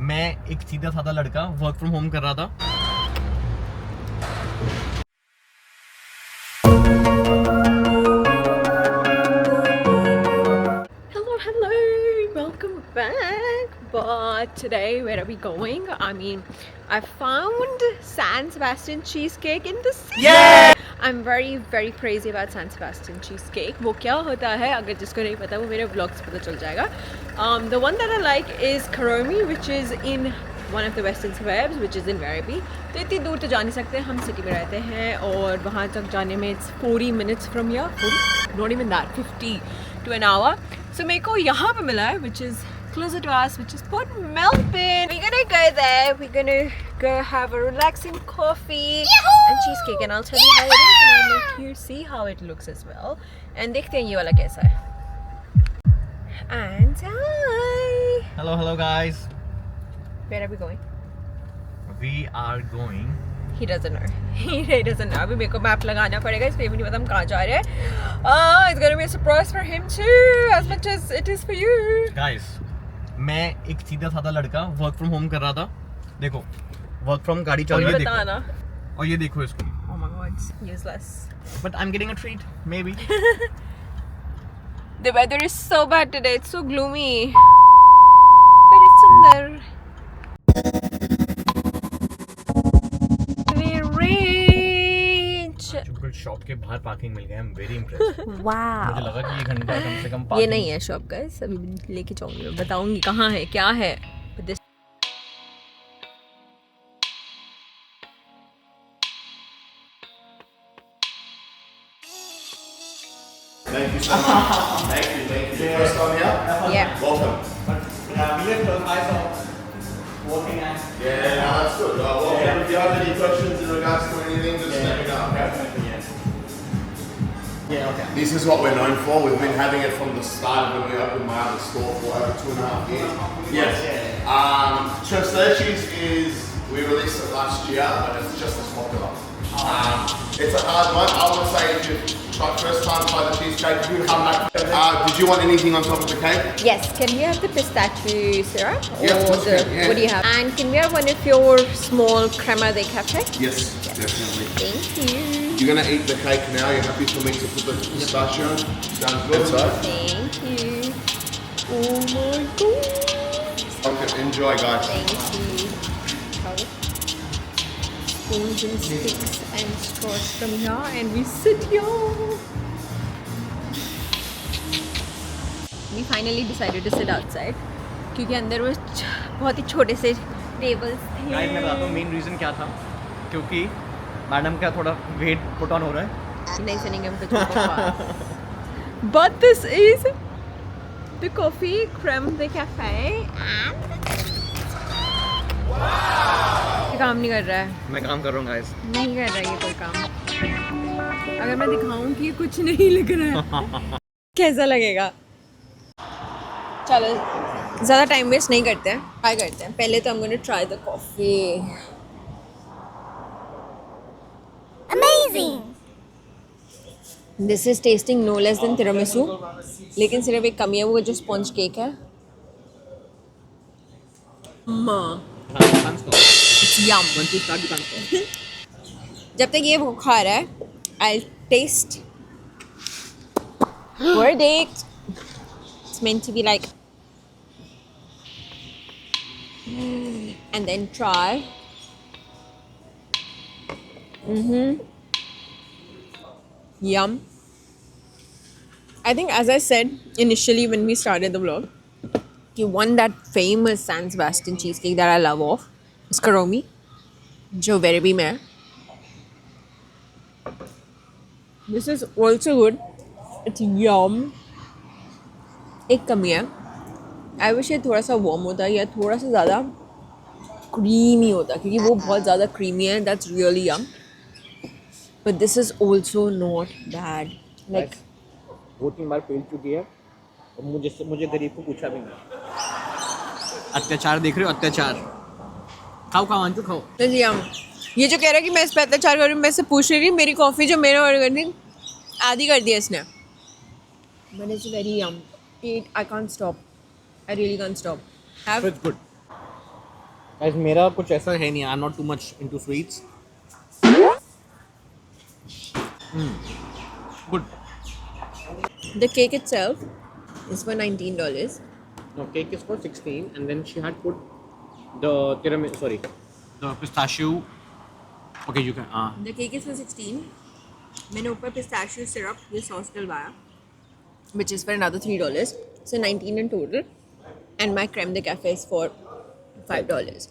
मैं एक सीधा साधा लड़का वर्क फ्रॉम होम कर रहा था। Hello, welcome back. But today, where are we going? I mean, I found San Sebastian cheesecake in the city. Yeah! I'm very crazy about San Sebastian cheesecake. वो क्या होता है? अगर जिसको नहीं पता वो मेरे vlogs पता चल जाएगा. The one that I like is Karomi, which is in one of the western suburbs, which is in Werribee. तो इतनी दूर तो जा नहीं सकते, हम सिटी में रहते हैं और वहाँ तक जाने में it's 40 minutes from here. 40? Not even that, 50 to an hour. So मेरे को यहाँ पे मिला है, which is closer to us, which is Port Melbourne. We're gonna go there. We're gonna go have a relaxing coffee and cheesecake, and I'll tell you how it is, and I'll make you see how it looks as well. And देखते हैं ये वाला कैसा है. And hi. Hello guys. Where are we going? We are going. He doesn't know. He doesn't know. अभी मेरे को map लगाना पड़ेगा, इसलिए मुझे पता हम कहाँ जा रहे हैं. It's gonna be a surprise for him too, as much as it is for you. Guys, मैं एक सीधा साधा लड़का वर्क फ्रॉम होम कर रहा था. देखो, वर्क फ्रॉम गाड़ी चल रही है, देखो. और ये देखो इसको. Oh my god, it's useless. But I'm getting a treat, maybe. The weather is so bad today. It's so gloomy. But it's sundar. We reach. बिल्कुल शॉप के बाहर पार्किंग मिल गया. I'm very impressed. Wow. मुझे लगा कि ये घंटा कम से कम ये parking- नहीं है शॉप गाइस, अभी लेके जाऊंगी मैं, बताऊंगी कहाँ है क्या है. But this Thank you so much. Thank you. First time here? yeah. Welcome. we are close by, so walking and Yeah, no, that's good. Welcome. If you have any questions in regards to anything, just let me know, okay? yeah, okay. This is what we're known for. We've been having it from the start of when we opened my other store for over 2.5 years. Yes. Church is, we released it last year, but it's just as popular. It's a hard one. I would say if you first time try the cheesecake, you come back. Did you want anything on top of the cake? Yes, can we have the pistachio syrup? Yeah, of or course the, we can, yeah. what do you have? And can we have one of your small crema de cafe? Yes, definitely. Thank you. You're gonna eat the cake now. You're happy for me to put the pistachio? Sounds good. So, Thank you. Oh my god. okay, enjoy, guys. Thank you. Spoons and sticks and straws from here, and we sit here. We finally decided to sit outside क्योंकि अंदर वो बहुत ही छोटे से tables थे. Guys मैं बताता हूँ मेन रीजन क्या था, क्योंकि मैडम का थोड़ा वेट पुट ऑन हो रहा है. नहीं सुनेंगे हम कुछ. But this is the coffee creme de cafe and काम नहीं कर रहा है. मैं काम कर रहा हूँ गाइस. नहीं कर रहा है ये कोई काम. अगर मैं दिखाऊं कि कुछ नहीं लग रहा है कैसा लगेगा. चलो ज़्यादा टाइम वेस्ट नहीं करते हैं, ट्राई करते हैं. पहले तो I'm going to try the coffee. Amazing! This is tasting no less than tiramisu, लेकिन सिर्फ एक कमी है, वो जो स्पॉन्ज केक है. It's yum. जब तक ये वो खा रहा है, I'll taste. Verdict. It's meant to be like, and then try. Yum. I think, as I said initially when we started the vlog, one that famous San Sebastian cheesecake that I love of is Karomi, जो Werribee में है. This is also good. It's yum. एक कमी है. I wish ये थोड़ा सा warm होता या थोड़ा सा ज़्यादा creamy होता, क्योंकि वो बहुत ज़्यादा creamy है. That's really yum. But this is also not bad. Like 2-3 bar fail चुकी है और मुझे गरीब को पूछा भी नहीं. अत्याचार देख रहे हो, अत्याचार. खाओ अंशु खाओ. ये जो कह रहा है कि मैं इस पे अत्याचार कर रही हूँ, मैं इससे पूछ रही थी मेरी कॉफ़ी जो मैंने ऑर्डर करनी आधी कर दिया इसने. But it's very yum. I can't stop. I really can't stop. Have It's good. Guys, मेरा कुछ ऐसा है नहीं. I'm not too much into sweets. Good. The cake itself is for $19. No, cake is for 16, and then she had put the tiramisu. Sorry, the pistachio. Okay, you can. The cake is for 16. मैंने ऊपर pistachio syrup ये sauce डलवाया, which is for another $3. So 19 in total. And my creme de cafe is for $5.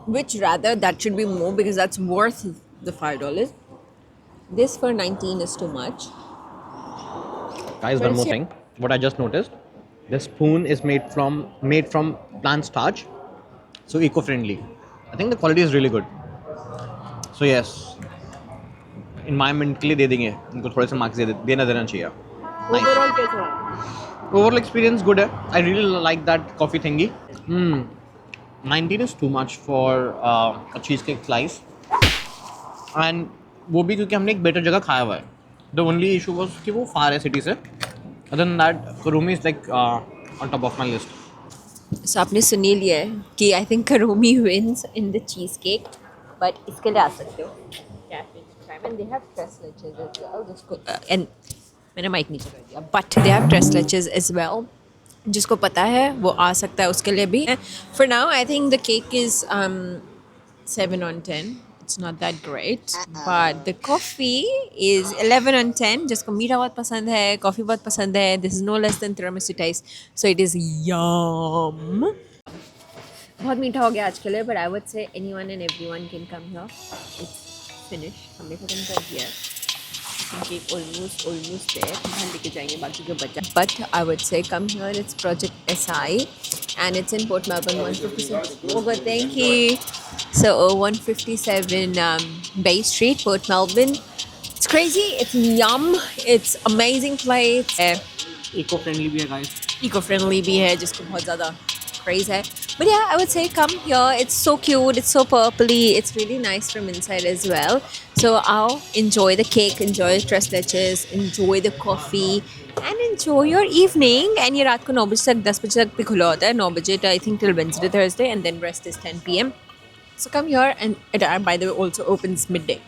Which rather that should be more because that's worth the $5. This for 19 is too much. Guys, one more thing. What I just noticed, the spoon is made from plant starch, so eco-friendly. I think the quality is really good. So yes, environment के लिए दे देंगे इनको थोड़े से marks देना चाहिए. Nice. Overall कैसा है? Overall experience good है. I really like that coffee thingy. 19 is too much for a cheesecake slice. And वो भी क्योंकि हमने एक बेटर जगह खाया हुआ है. The only issue was कि वो far है city से. Other than that, Kurumi is like on top of my list. So आपने सुन ही लिया है कि I think Kurumi wins in the cheesecake, but इसके लिए आ सकते हो. Cafe and they have tres leches as well. जिसको and मैंने माइक नीचे कर दिया. But they have tres leches as well. जिसको पता है वो आ सकता है उसके लिए भी. For now, I think the cake is 7 on 10. It's not that great, but the coffee is 11 on 10. जिसको मीठा बहुत पसंद है, coffee बहुत पसंद है. This is no less than tiramisu taste, so it is yum. बहुत मीठा हो गया आज के लिए, but I would say anyone and everyone can come here. It's finished. हमने खत्म कर दिया है. Okay, almost there. हम लेके जाएंगे बाकी जो बचा. But I would say come here. It's Project SI, and it's in Port Melbourne, 157. Oh, but thank you. So 157 Bay Street, Port Melbourne. It's crazy. It's yum. It's amazing place. Eco-friendly भी है guys. Eco-friendly भी है जिसको बहुत ज़्यादा craze है. But yeah, I would say come here. It's so cute. It's so purpley. It's really nice from inside as well. So I'll enjoy the cake, enjoy the tres leches, enjoy the coffee, and enjoy your evening. And ये रात को 9 बजे तक 10 बजे तक भी खुला होता है. 9 बजे I think till Wednesday, Thursday, and then rest is 10 p.m. So come here, and it by the way also opens midday.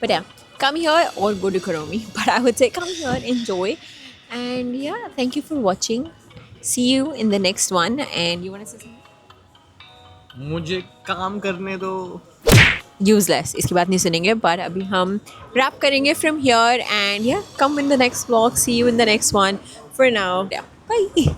But yeah, come here or go to Kurumi. But I would say come here, enjoy, and yeah, thank you for watching. See you in the next one. And you want to say something? मुझे काम करने दो. Useless. इसकी बात नहीं सुनेंगे. But अभी हम wrap करेंगे from here. And yeah, come in the next vlog. See you in the next one. For now, yeah, bye.